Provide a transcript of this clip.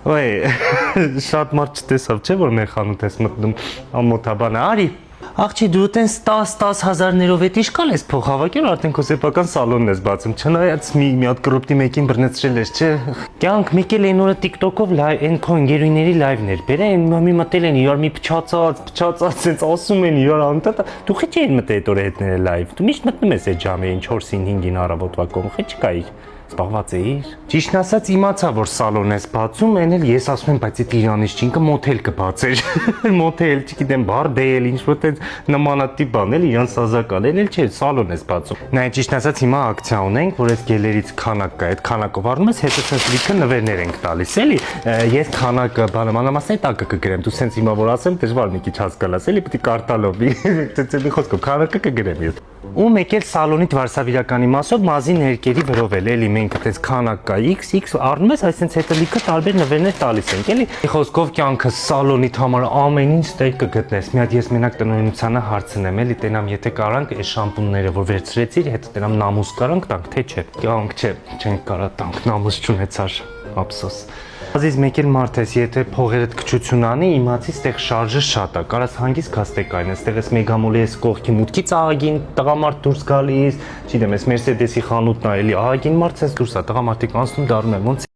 Ոյ, շատ մարդ չտեսավ, չէ՞ որ մեր խանութ ես մտնում ամոթաբանը, արի։ Աղջի դու տենց 10 հազարներով էդ իշկալ ես փող հավաքել, արդեն քո սեփական սալոնն ես բացում, չնայած մի հատ կրոպտի մեկին բռնեցրել ես, չէ։ Կյանք մեկել այն օրը TikTok-ով այն քո ընկերուների լայվներ, բերե մի մտել են իրար մի փչացած, sense ասում են իրար անտա, դու խիչ էին մտել այդ օրը հետները լայվ։ Դու միշտ մտնում ես այդ ժամին 4-ին 5-ին առավոտվա կողմ, խիչ կայիր։ Զբաղված էիր։ Ճիշտն ասած իմացա, որ սալոն ես բացում, այն էլ ես ասում եմ, բայց այդ Իրանից չինքը մոթել կբացեր։ Մոթել, չգիտեմ, բարդել, ինչ-որ տենց նմանատիպ բան էլ իրան սազական, այն էլ չէ, սալոն ես բացում։ Նայ, ճիշտն ասած հիմա ակցիա ունենք, որ այս գելերից քանակ կա, այդ քանակով առնում ես, հետո sense լիքը նվերներ ենք տալիս, էլի։ Ես քանակը բանամանամասնի տակը կգրեմ, դու sense հիմա որ ասեմ, դժվար մի քիչ հասկանաս, էլի, պետք է կարտալով մի խոսքով քանակը կգրեմ ես։ Ու մեկ էլ սալոնի վարսավիրականի մասով մազի ներկերի վրով էլի մենք այդպես քանակ կա x առնում ես, այսինքն հետո լիքը տարբեր նվերներ տալիս ենք, էլի։ Խոսքով կյանքը սալոնիդ համար ամեն ինչ տեղ կգտնես։ Մի հատ ես մենակ տնօրինությանը հարցնեմ, էլի, տենամ եթե կարանք այս շամպունները որ վերցրեցիր, հետո տենամ նամուս կարանք տանք, թե չէ։ Կյանք չէ, չենք կարա տանք, նամուս չունեցար, ափսոս։ Ազիզ մեկ էլ մարդ ես, եթե փողերդ քչություն անի, իմացի ստեղ շարժը շատ է, կարաս հանգիստ կաստեկային, ստեղ ես մեգամոլի ես կողքի մուտքից ահագին տղամարդ դուրս գալիս, չգիտեմ, ես Mercedes-ի խանութն է, էլի ահագին մարդ ես դուրս է, տղամարդիկ անցնում դառնում են, ոնց